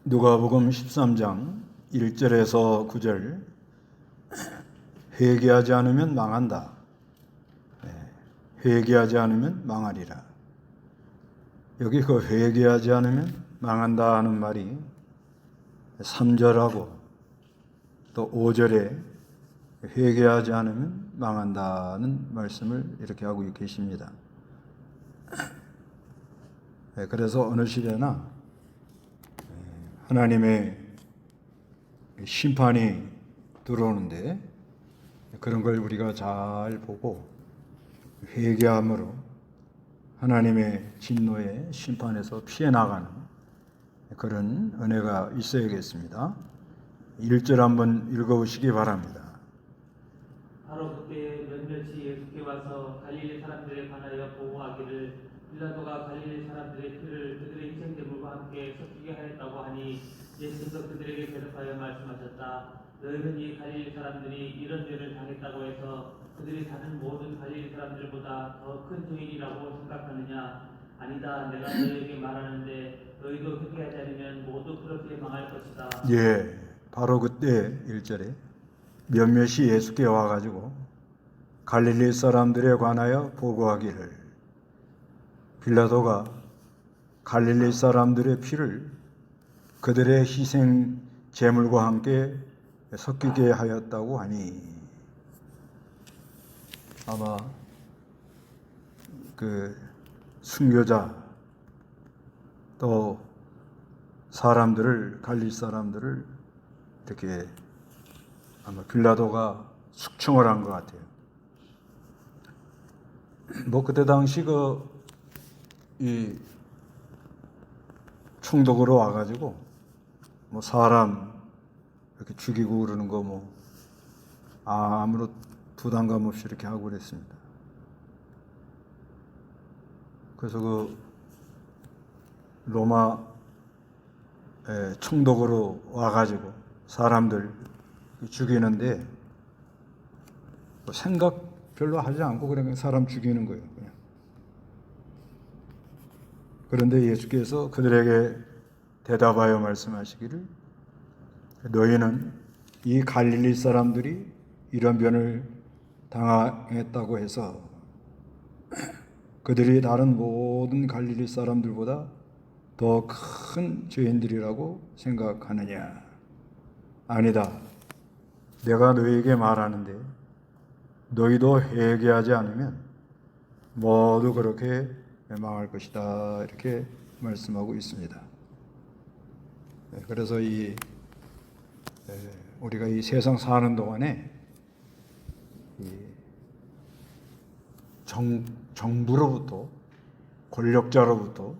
누가복음 13장 1절에서 9절. 회개하지 않으면 망한다. 회개하지 않으면 망하리라. 여기 그 회개하지 않으면 망한다 하는 말이 3절하고 또 5절에 회개하지 않으면 망한다는 말씀을 이렇게 하고 계십니다. 그래서 어느 시대나 하나님의 심판이 들어오는데 그런 걸 우리가 잘 보고 회개함으로 하나님의 진노의 심판에서 피해 나가는 그런 은혜가 있어야겠습니다. 1절 한번 읽어보시기 바랍니다. 바로 그때 몇몇이 예수께 와서 갈릴리 사람들에 관하여 보고하기를 빌라도가 갈릴리 사람들의 피를 그들의 희생제물과 함께 섞이게 하였다고 하니 예수께서 그들에게 대답하여 말씀하셨다. 너희는 이 갈릴리 사람들이 이런 죄를 당했다고 해서 그들이 다른 모든 갈릴리 사람들보다 더 큰 죄인이라고 생각하느냐? 아니다. 내가 너희에게 말하는데 너희도 회개하지 않으면 모두 그렇게 망할 것이다. 예, 바로 그때 1절에 몇몇이 예수께 와가지고 갈릴리 사람들에 관하여 보고하기를 빌라도가 갈릴리 사람들의 피를 그들의 희생 제물과 함께 섞이게 하였다고 하니, 아마 그 순교자 또 사람들을, 갈릴리 사람들을 이렇게 아마 빌라도가 숙청을 한 것 같아요. 뭐 그때 당시 이 총독으로 와가지고 뭐 사람 이렇게 죽이고 그러는 거 뭐 아무런 부담감 없이 이렇게 하고 그랬습니다. 그래서 그 로마 총독으로 와가지고 사람들 죽이는데 뭐 생각 별로 하지 않고 그냥 사람 죽이는 거예요. 그냥. 그런데 예수께서 그들에게 대답하여 말씀하시기를 너희는 이 갈릴리 사람들이 이런 변을 당했다고 해서 그들이 다른 모든 갈릴리 사람들보다 더 큰 죄인들이라고 생각하느냐? 아니다. 내가 너희에게 말하는데 너희도 회개하지 않으면 모두 그렇게 망할 것이다. 이렇게 말씀하고 있습니다. 그래서 우리가 이 세상 사는 동안에 정부로부터, 권력자로부터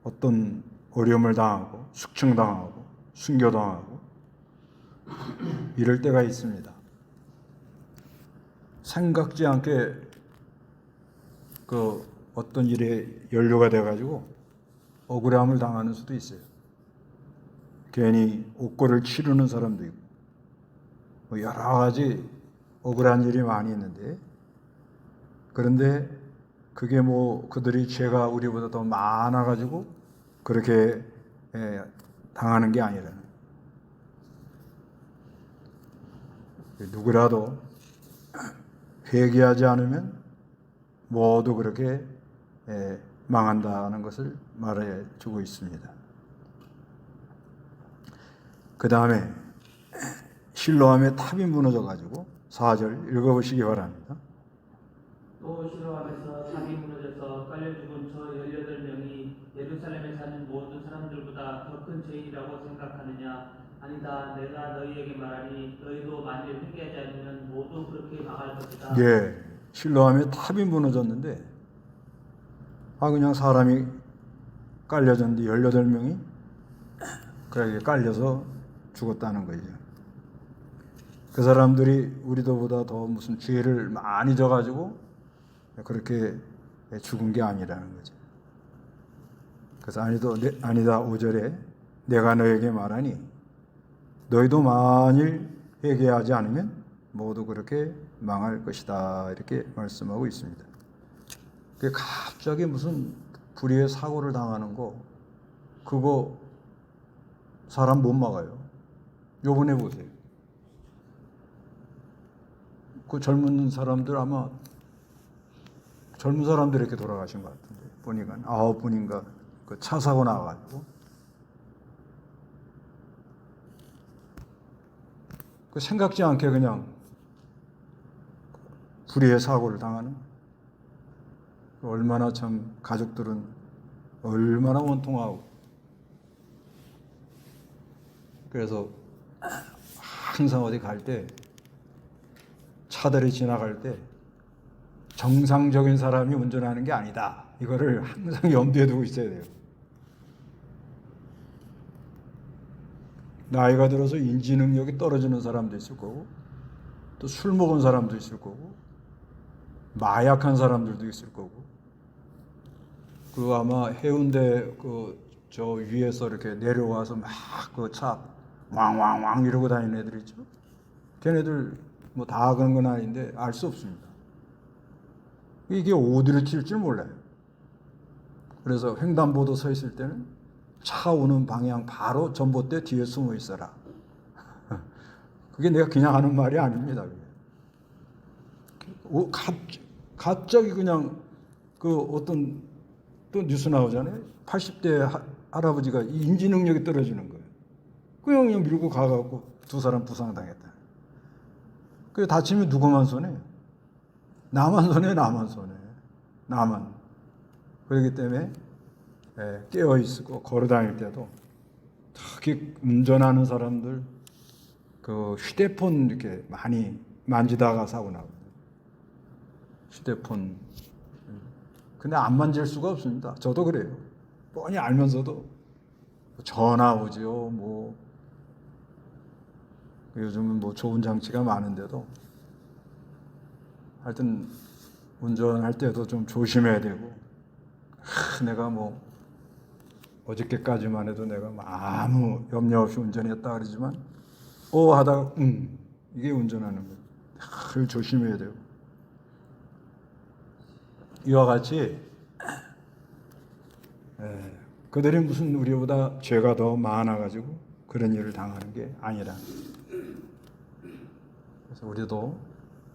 어떤 어려움을 당하고 숙청당하고 순교당하고 이럴 때가 있습니다. 생각지 않게 그 어떤 일에 연루가 돼가지고 억울함을 당하는 수도 있어요. 괜히 옥고를 치르는 사람도 있고 뭐 여러 가지 억울한 일이 많이 있는데, 그런데 그게 뭐 그들이 죄가 우리보다 더 많아가지고 그렇게 당하는 게 아니라는, 누구라도 회개하지 않으면 모두 그렇게 망한다는 것을 말해 주고 있습니다. 그 다음에 실로암의 탑이 무너져가지고 4절 읽어보시기 바랍니다. 또 실로암에서 탑이 무너져서 깔려 죽은 저 18명이 예루살렘에 사는 모든 사람들보다 더 큰 죄인이라고 생각하느냐? 아니다. 내가 너희에게 말하니 너희도 만일 회개하지 않으면 모두 그렇게 망할 것이다. 예, 실로암의 탑이 무너졌는데 그냥 사람이 깔려졌는데 18명이 그렇게 깔려서 죽었다는 거죠. 그 사람들이 우리도보다 더 무슨 죄를 많이 져가지고 그렇게 죽은 게 아니라는 거죠. 그래서 아니다 5절에 내가 너에게 말하니 너희도 만일 회개하지 않으면 모두 그렇게 망할 것이다. 이렇게 말씀하고 있습니다. 갑자기 무슨 불의의 사고를 당하는 거, 그거 사람 못 막아요. 요번에 보세요. 그 젊은 사람들 아마 젊은 사람들 이렇게 돌아가신 것 같은데 보니까 9분인가 그 차 사고 나가지고 그 생각지 않게 그냥 불의의 사고를 당하는 얼마나 참 가족들은 얼마나 원통하고 그래서 항상 어디 갈 때 차들이 지나갈 때 정상적인 사람이 운전하는 게 아니다. 이거를 항상 염두에 두고 있어야 돼요. 나이가 들어서 인지 능력이 떨어지는 사람도 있을 거고 또 술 먹은 사람도 있을 거고 마약한 사람들도 있을 거고 그 아마 해운대 그 저 위에서 이렇게 내려와서 막 그 차 왕왕왕 이러고 다니는 애들 있죠. 걔네들 뭐 다 그런 건 아닌데 알 수 없습니다. 이게 어디를 튈 줄 몰라요. 그래서 횡단보도 서 있을 때는 차 오는 방향 바로 전봇대 뒤에 숨어 있어라. 그게 내가 그냥 하는 말이 아닙니다. 갑자기 그냥 그 어떤 또 뉴스 나오잖아요. 80대 할아버지가 인지 능력이 떨어지는 거예요. 그냥 밀고 가갖고 2사람 부상당했다. 그 다치면 누구만 손해? 나만 손해, 나만 손해. 나만. 그렇기 때문에 깨어 있고 걸어 다닐 때도 특히 운전하는 사람들 그 휴대폰 이렇게 많이 만지다가 사고 나거든요. 휴대폰. 근데 안 만질 수가 없습니다. 저도 그래요. 뻔히 알면서도 전화 오죠. 뭐 요즘은 뭐 좋은 장치가 많은데도 하여튼 운전할 때도 좀 조심해야 되고 내가 뭐 어저께까지만 해도 내가 아무 염려 없이 운전했다 그러지만 하다가 이게 운전하는 거예요. 늘 조심해야 되고 이와 같이 그들이 무슨 우리보다 죄가 더 많아가지고 그런 일을 당하는 게 아니라 그래서 우리도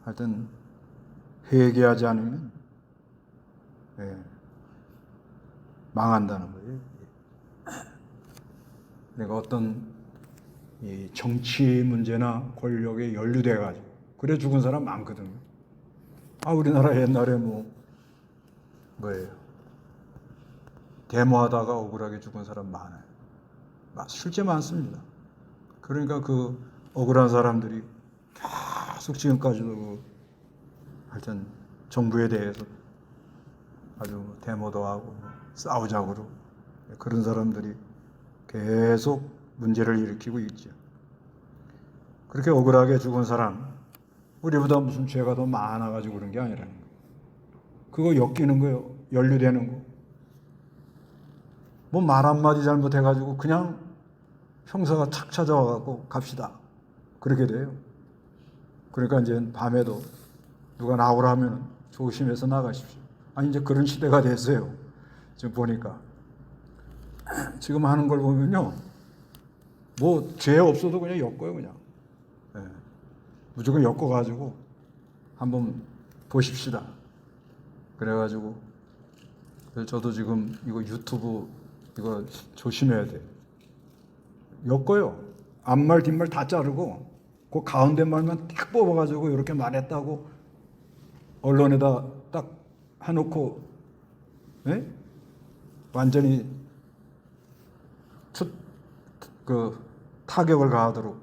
하여튼 회개하지 않으면 망한다는 거예요. 내가 어떤 이 정치 문제나 권력에 연루돼가지고 그래 죽은 사람 많거든요. 우리나라 옛날에 뭐예요? 데모하다가 억울하게 죽은 사람 많아요. 실제 많습니다. 그러니까 그 억울한 사람들이 계속 지금까지도 하여튼 정부에 대해서 아주 데모도 하고 싸우자고 그러고 그런 사람들이 계속 문제를 일으키고 있죠. 그렇게 억울하게 죽은 사람 우리보다 무슨 죄가 더 많아가지고 그런 게 아니라는 거예요. 그거 엮이는 거예요. 연루되는 거. 뭐 말 한마디 잘못해가지고 그냥 형사가 착 찾아와갖고 갑시다. 그렇게 돼요. 그러니까 이제 밤에도 누가 나오라 하면 조심해서 나가십시오. 이제 그런 시대가 됐어요. 지금 보니까. 지금 하는 걸 보면요. 뭐 죄 없어도 그냥 엮어요, 그냥. 무조건 엮어가지고 한번 보십시다. 그래가지고 저도 지금 이거 유튜브 이거 조심해야 돼. 엮어요. 앞말 뒷말 다 자르고 그 가운데 말만 딱 뽑아가지고 이렇게 말했다고 언론에다 딱 해놓고 완전히 타격을 가하도록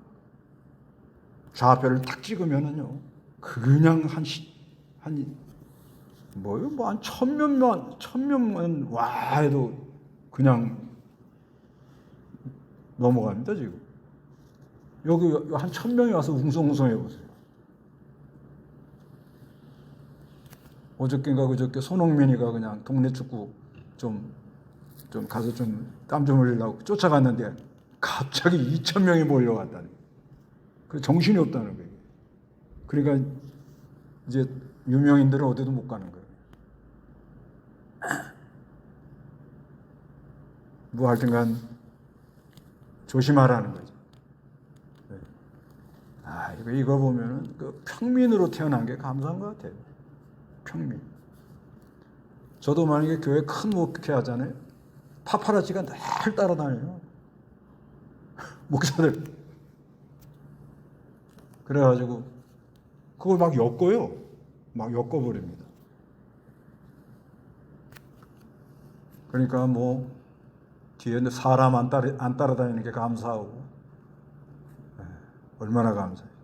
좌표를 딱 찍으면은요 그냥 한 1000명만 와 해도 그냥 넘어갑니다. 지금 여기 한 1000명이 와서 웅성웅성 해보세요. 어저께인가 그저께 손흥민이가 그냥 동네 축구 좀 가서 좀 땀 좀 흘리려고 쫓아갔는데 갑자기 2000명이 몰려왔다는 거예요. 그 정신이 없다는 거예요. 그러니까 이제 유명인들은 어디도 못 가는 거예요. 뭐 하여튼간 조심하라는 거죠. 이거 보면은 그 평민으로 태어난 게 감사한 것 같아요. 평민. 저도 만약에 교회 큰 목회 하잖아요. 파파라치가 늘 따라다녀요. 목사들. 그래가지고 그걸 막 엮어요. 막 엮어버립니다. 그러니까 뭐 뒤에 사람 안 따라다니는 게 감사하고 얼마나 감사해요.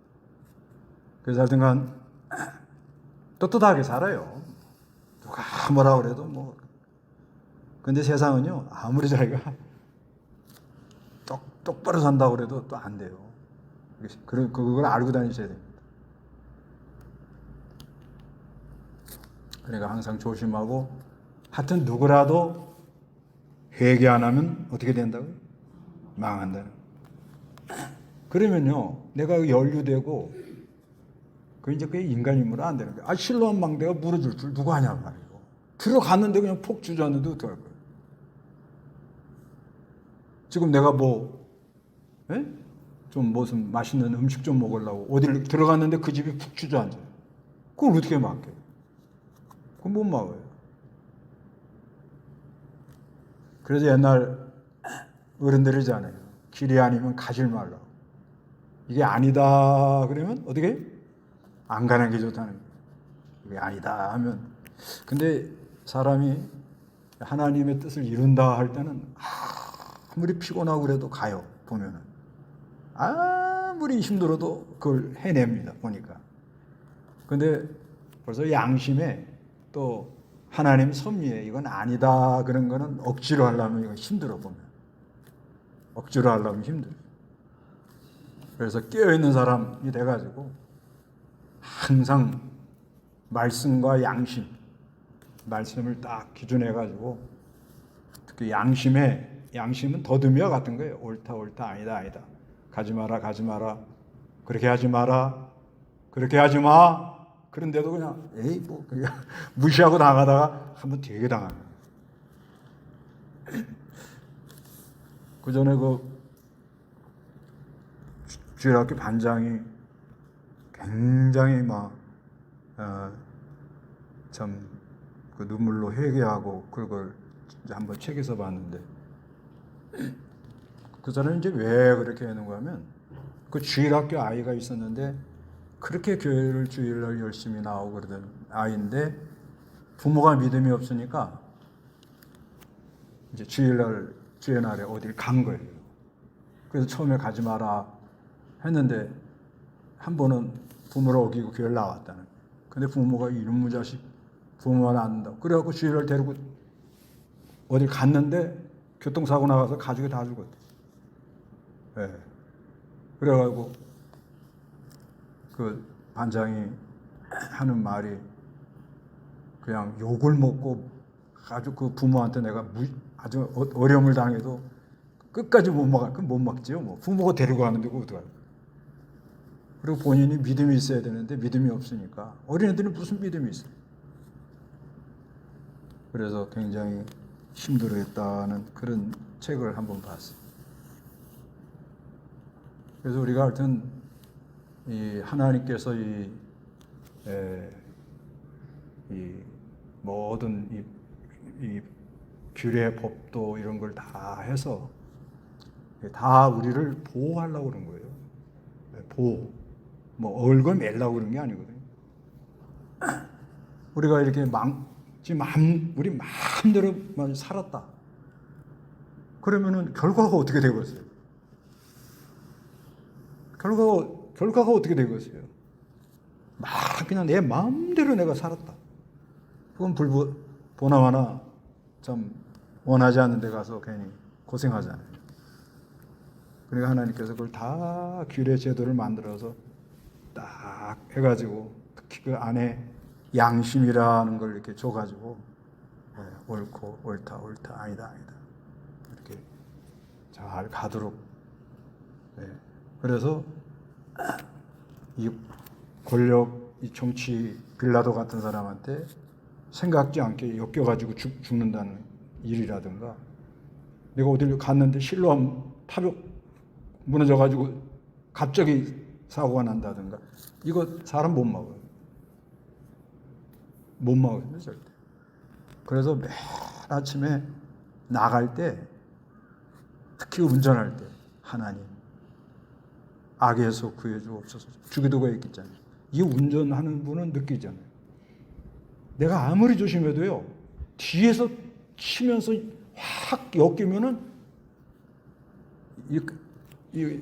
그래서 하여튼간 떳떳하게 살아요. 누가 뭐라 그래도 뭐. 근데 세상은요, 아무리 자기가 똑바로 산다고 그래도 또 안 돼요. 그걸 알고 다니셔야 됩니다. 그러니까 항상 조심하고, 하여튼 누구라도 회개 안 하면 어떻게 된다고요? 망한다는. 그러면요, 내가 연루되고, 그게 인간임으로 안 되는 거예요. 실로암 망대가 무너질 줄 누가 하냐 말이에요. 들어갔는데 그냥 폭 주저앉는데 어떡할 거예요? 지금 내가 좀 무슨 맛있는 음식 좀 먹으려고 어디를 들어갔는데 그 집이 푹 주저앉아요. 그걸 어떻게 막아요? 그건 못 막아요. 그래서 옛날 어른들이잖아요. 길이 아니면 가지 말라고. 이게 아니다 그러면 어떻게? 안 가는 게 좋다는 거예요. 이게 아니다 하면. 근데 사람이 하나님의 뜻을 이룬다 할 때는 아무리 피곤하고 그래도 가요. 보면은 아무리 힘들어도 그걸 해냅니다. 보니까. 근데 벌써 양심에 또 하나님 섭리에 이건 아니다 그런 거는 억지로 하려면 이거 힘들어. 보면 억지로 하려면 힘들어요. 그래서 깨어있는 사람이 돼가지고 항상 말씀과 양심, 말씀을 딱 기준해가지고 특히 양심은 더듬이와 같은 거예요. 옳다 아니다 가지 마라 그렇게 하지 마라 그렇게 하지 마. 그런데도 그냥 그냥 무시하고 나가다가 한번 되게 당하는. 그 전에 주일학교 반장이 굉장히 참 그 눈물로 회개하고 그걸 이제 한번 책에서 봤는데 그 사람이 이제 왜 그렇게 하는가 하면 그 주일학교 아이가 있었는데 그렇게 교회를 주일날 열심히 나오고 그러던 아이인데 부모가 믿음이 없으니까 이제 주일날에 어딜 간 거예요. 그래서 처음에 가지 마라 했는데 한 번은 부모를 어기고 교회를 나왔다는 거예요. 근데 부모가 이놈의 자식 부모만 안 된다고. 그래갖고 주일날 데리고 어딜 갔는데 교통사고 나가서 가족이 다 죽었대. 네. 그래가지고 그 반장이 하는 말이 그냥 욕을 먹고 아주 그 부모한테 내가 아주 어려움을 당해도 끝까지 못 막지요. 뭐 부모가 데리고 가는데 그거 어떡해요. 그리고 본인이 믿음이 있어야 되는데 믿음이 없으니까 어린애들은 무슨 믿음이 있어요. 그래서 굉장히 힘들어했다는 그런 책을 한번 봤어요. 그래서 우리가 하여튼 이 하나님께서 이 모든 이 규례 법도 이런 걸 다 해서 다 우리를 보호하려고 그런 거예요. 보호. 얼굴 매려고 그런 게 아니거든요. 우리가 이렇게 지금 우리 마음대로 살았다. 그러면은 결과가 어떻게 되겠어요? 결과가 어떻게 되겠어요? 그냥 내 마음대로 내가 살았다. 그건 보나마나 참 원하지 않는 데 가서 괜히 고생하잖아요. 그러니까 하나님께서 그걸 다 규례 제도를 만들어서 딱 해가지고 특히 그 안에 양심이라는 걸 이렇게 줘가지고 옳고 옳다 아니다 이렇게 잘 가도록. 그래서 이 권력, 이 정치 빌라도 같은 사람한테 생각지 않게 엮여가지고 죽는다는 일이라든가 내가 어디를 갔는데 실로암 무너져가지고 갑자기 사고가 난다든가 이거 사람 못 막아요. 못 막아요 절대. 그래서 매일 아침에 나갈 때 특히 운전할 때 하나님 악에서 구해주옵소서. 주기도가 있겠잖아요. 이 운전하는 분은 느끼잖아요. 내가 아무리 조심해도요 뒤에서 치면서 확 엮이면은 이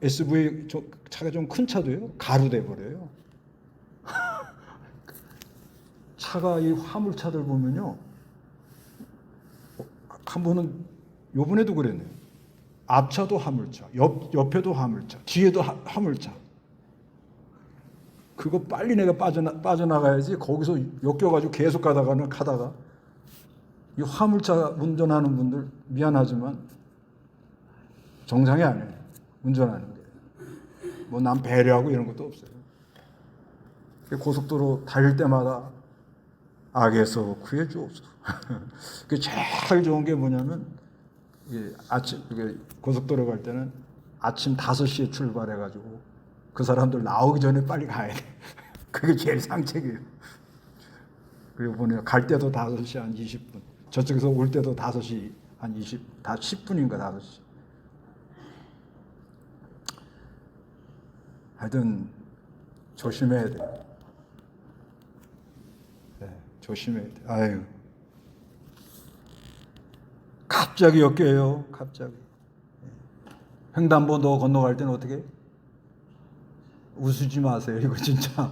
SUV 차가 좀 큰 차도요 가루돼 버려요. 차가 이 화물차들 보면요 한 번은 요번에도 그랬네요. 앞차도 화물차, 옆에도 화물차, 뒤에도 화물차. 그거 빨리 내가 빠져나가야지 거기서 엮여가지고 계속 가다가 이 화물차 운전하는 분들 미안하지만 정상이 아니에요. 운전하는 게. 뭐 남 배려하고 이런 것도 없어요. 고속도로 달릴 때마다 악에서 구해주옵소서. 그 제일 좋은 게 뭐냐면 아침 고속도로 갈 때는 아침 5시에 출발해가지고 그 사람들 나오기 전에 빨리 가야 돼. 그게 제일 상책이에요. 그리고 보면 갈 때도 5시 한 20분, 저쪽에서 올 때도 5시 한 10분인가 5시. 하여튼 조심해야 돼. 네, 조심해야 돼. 아유. 갑자기 엮여요. 갑자기. 횡단보도 건너갈 때는 어떻게? 웃으지 마세요. 이거 진짜.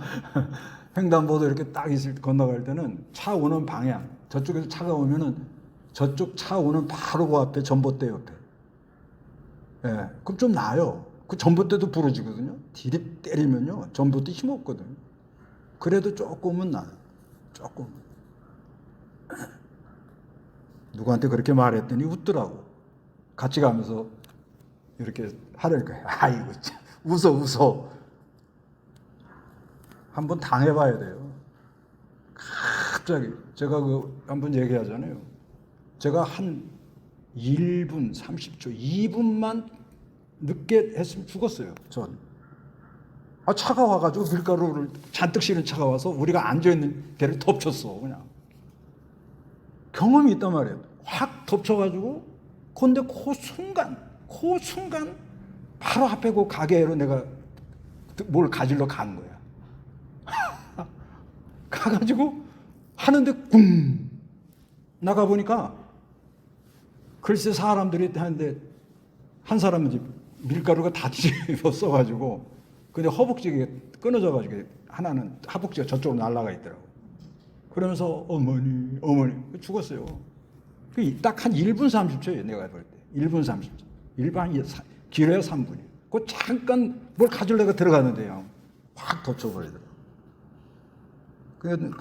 횡단보도 이렇게 딱 있을 때 건너갈 때는 차 오는 방향. 저쪽에서 차가 오면은 저쪽 차 오는 바로 그 앞에 전봇대 옆에. 예. 그럼 좀 나아요. 그 전봇대도 부러지거든요. 디립 때리면요. 전봇대 힘없거든요. 그래도 조금은 나아요. 조금. 누구한테 그렇게 말했더니 웃더라고. 같이 가면서 이렇게 하려니까 아이고 참 웃어. 한번 당해봐야 돼요. 갑자기 제가 한번 얘기하잖아요. 제가 한 1분 30초 2분만 늦게 했으면 죽었어요. 전. 차가 와가지고 밀가루를 잔뜩 실은 차가 와서 우리가 앉아있는 데를 덮쳤어. 그냥. 경험이 있단 말이에요. 확 덮쳐가지고 근데 그 순간 바로 앞에 그 가게로 내가 뭘 가지러 간 거야. 가가지고 하는데 꿍 나가보니까 글쎄 사람들이 하는데 한 사람은 이제 밀가루가 다 뒤집어써가지고 근데 허벅지가 끊어져가지고 하나는 허벅지가 저쪽으로 날아가 있더라고. 그러면서 어머니 죽었어요. 딱 한 1분 30초예요. 내가 볼 때 1분 30초. 일반 길어야 3분이에요. 그 잠깐 뭘 가지려고 들어가는데요. 확 덮쳐버리더라고.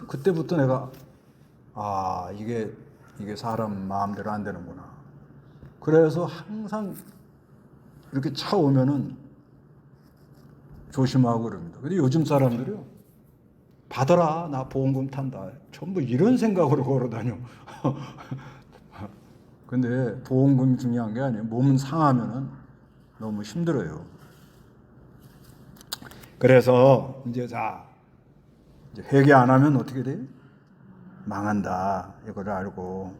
그때부터 내가 이게 사람 마음대로 안 되는구나. 그래서 항상 이렇게 차 오면은 조심하고 그럽니다. 근데 요즘 사람들이요. 받아라, 나 보험금 탄다. 전부 이런 생각으로 걸어다녀. 근데 보험금이 중요한 게 아니에요. 몸 상하면은 너무 힘들어요. 그래서 이제 회개 안 하면 어떻게 돼요? 망한다. 이걸 알고.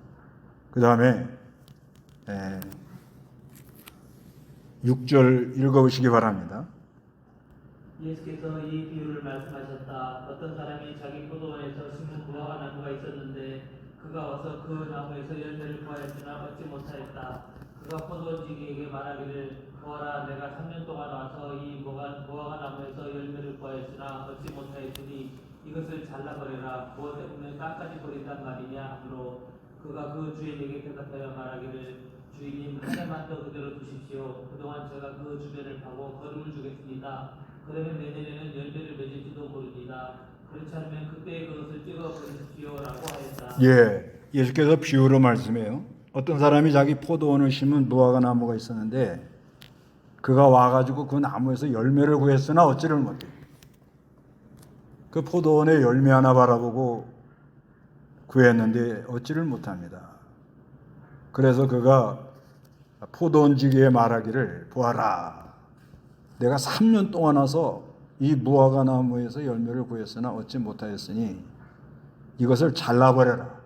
그 다음에 6절 읽어보시기 바랍니다. 예수께서 이 비유를 말씀하셨다. 어떤 사람이 자기 포도원에서 심은 무화과 나무가 있었는데 그가 와서 그 나무에서 열매를 구하였으나 얻지 못하였다. 그가 포도원주에게 말하기를 보아라, 내가 3년 동안 와서 이 무화과 나무에서 열매를 구하였으나 얻지 못하였으니 이것을 잘라버려라. 무엇 때문에 땅까지 버린단 말이냐 하므로 그가 그 주인에게 대답하여 말하기를 주인님 한 해만 더 그대로 두십시오. 그동안 제가 그 주변을 파고 거름을 주겠습니다. 그러면 내년에는 열매를 맺을지도 모릅니다. 그렇지 않으면 그때 그것을 찍어버리십시오라고 하였다. 예, 예수께서 비유로 말씀해요. 어떤 사람이 자기 포도원을 심은 무화과 나무가 있었는데 그가 와가지고 그 나무에서 열매를 구했으나 얻지를 못해. 그 포도원의 열매 하나 바라보고 구했는데 얻지를 못합니다. 그래서 그가 포도원지기에 말하기를 보아라. 내가 3년 동안 와서 이 무화과 나무에서 열매를 구했으나 얻지 못하였으니 이것을 잘라버려라.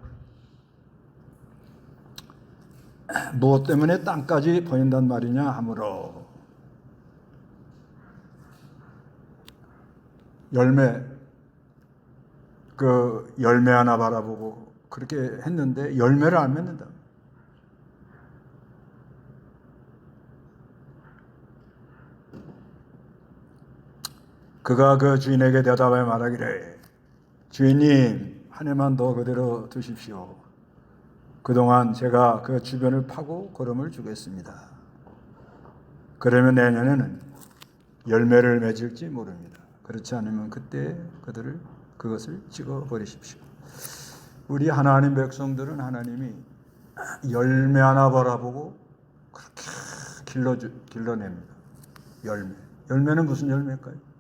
무엇 때문에 땅까지 버린단 말이냐 하므로 열매 하나 바라보고 그렇게 했는데 열매를 안 맺는다. 그가 그 주인에게 대답하여 말하기를 주인님 한 해만 더 그대로 두십시오. 그동안 제가 그 주변을 파고 거름을 주겠습니다. 그러면 내년에는 열매를 맺을지 모릅니다. 그렇지 않으면 그때 그것을 찍어 버리십시오. 우리 하나님 백성들은 하나님이 열매 하나 바라보고 그렇게 길러냅니다. 열매는 무슨 열매일까요?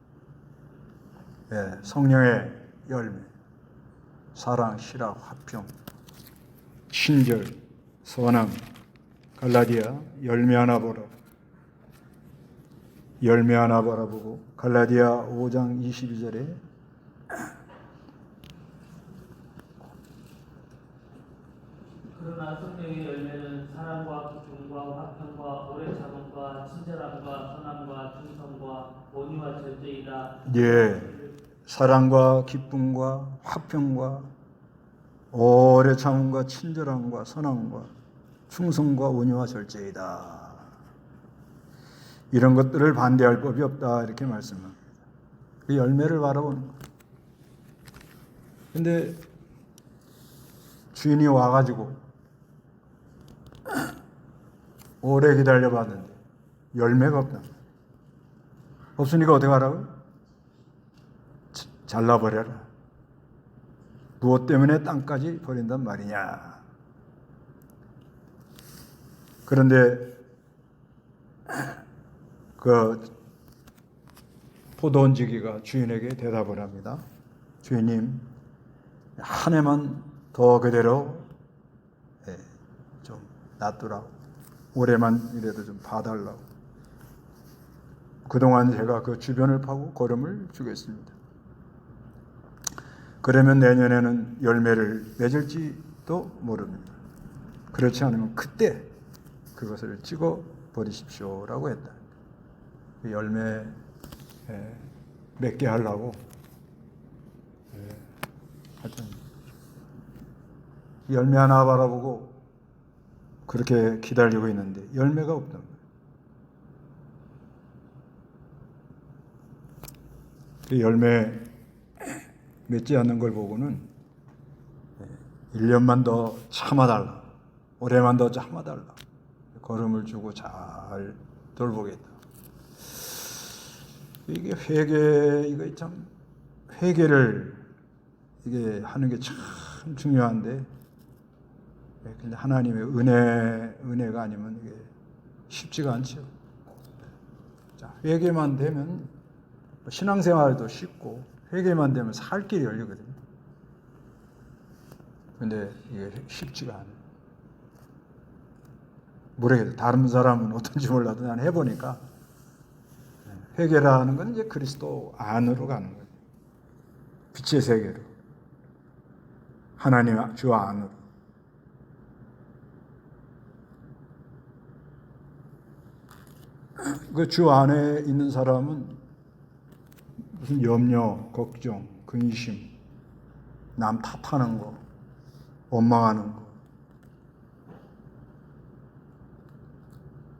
성령의 열매, 사랑, 실학, 화평, 친절, 선함, 갈라디아 열매 하나 바라보고 갈라디아 5장 22절에 그러나 성령의 열매는 사랑과 기쁨과 화평과 오래 참음과 친절함과 선함과 충성과 온유와 절제이다. 사랑과 기쁨과 화평과 오래 참음과 친절함과 선함과 충성과 온유와 절제이다. 이런 것들을 반대할 법이 없다 이렇게 말씀합니다. 그 열매를 바라보는 거예요. 근데 주인이 와가지고 오래 기다려봤는데 열매가 없다. 없으니까 어떻게 하라고요? 잘라버려라. 무엇 때문에 땅까지 버린단 말이냐. 그런데 그 포도원지기가 주인에게 대답을 합니다. 주인님, 한 해만 더 그대로 좀 놔두라고. 올해만 이래도 좀 봐달라고. 그동안 제가 그 주변을 파고 거름을 주겠습니다. 그러면 내년에는 열매를 맺을지도 모릅니다. 그렇지 않으면 그때 그것을 찍어 버리십시오라고 했다. 열매 맺게 하려고 하여튼 열매 하나 바라보고 그렇게 기다리고 있는데 열매가 없단 말이에요. 그 열매 맺지 않는 걸 보고는 1년만 더 참아달라. 올해만 더 참아달라. 걸음을 주고 잘 돌보겠다. 이게 회개를 이게 하는 게 참 중요한데, 근데 하나님의 은혜가 아니면 이게 쉽지가 않죠. 자, 회개만 되면 신앙생활도 쉽고, 회개만 되면 살 길이 열리거든요. 근데 이게 쉽지가 않아요. 모르겠어요. 다른 사람은 어떤지 몰라도 난 해보니까 회개라는 건 이제 그리스도 안으로 가는 거예요. 빛의 세계로. 하나님 주 안으로. 그 주 안에 있는 사람은 무슨 염려, 걱정, 근심, 남 탓하는 거, 원망하는 거.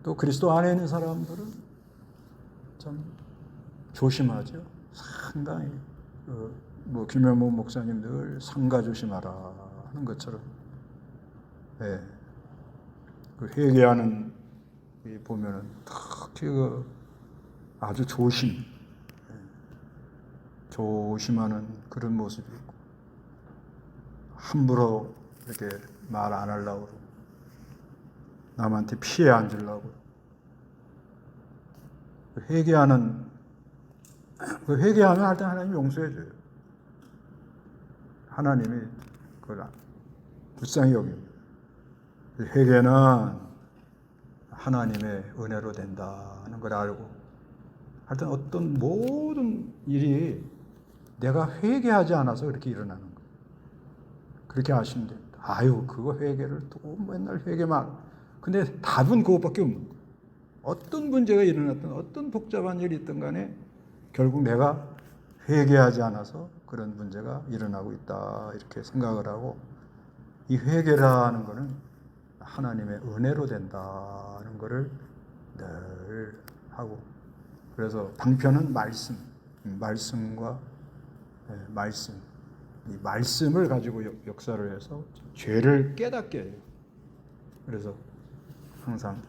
또 그리스도 안에 있는 사람들은 참 조심하죠. 상당히 김현모 목사님 늘 상가 조심하라 하는 것처럼, 그 회개하는 보면은 특히 아주 조심하는 그런 모습이 있고, 함부로 이렇게 말 안 하려고 그러고, 남한테 피해 안 주려고. 회개하면 할 때 하나님이 용서해 줘요. 하나님이 그걸 불쌍히 여깁니다. 회개는 하나님의 은혜로 된다는 걸 알고, 하여튼 어떤 모든 일이 내가 회개하지 않아서 그렇게 일어나는 거예요. 그렇게 아시면 됩니다. 아유, 그거 회개를 또 맨날 회개만. 근데 답은 그것밖에 없는 거예요. 어떤 문제가 일어났든 어떤 복잡한 일이 있든 간에 결국 내가 회개하지 않아서 그런 문제가 일어나고 있다, 이렇게 생각을 하고, 이 회개라는 것은 하나님의 은혜로 된다는 것을 늘 하고, 그래서 방편은 말씀과 말씀, 이 말씀을 가지고 역사를 해서 죄를 깨닫게 해요. 그래서 항상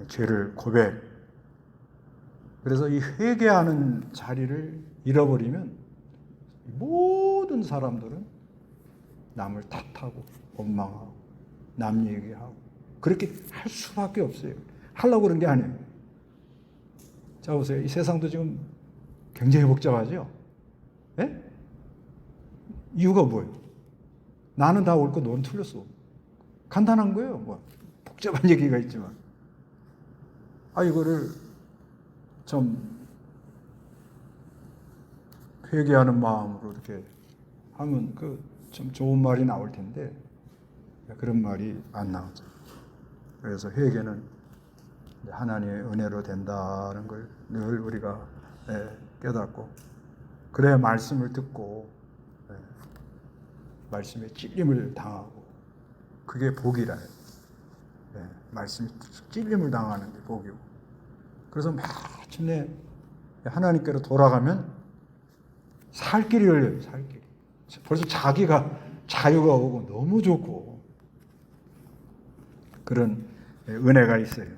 죄를 고백. 그래서 이 회개하는 자리를 잃어버리면 모든 사람들은 남을 탓하고 원망하고 남 얘기하고 그렇게 할 수밖에 없어요. 하려고 그런 게 아니에요. 자, 보세요. 이 세상도 지금 굉장히 복잡하죠? 예? 이유가 뭐예요? 나는 다 옳고 너는 틀렸어. 간단한 거예요. 뭐 복잡한 얘기가 있지만. 이거를 좀 회개하는 마음으로 이렇게 하면 좀 좋은 말이 나올 텐데 그런 말이 안 나오죠. 그래서 회개는 하나님의 은혜로 된다는 걸 늘 우리가 깨닫고, 그래야 말씀을 듣고 말씀에 찔림을 당하고, 그게 복이라요. 말씀에 찔림을 당하는 게 복이고, 그래서 마침내 하나님께로 돌아가면 살 길이 열려요. 살 길이. 벌써 자기가 자유가 오고 너무 좋고 그런 은혜가 있어요.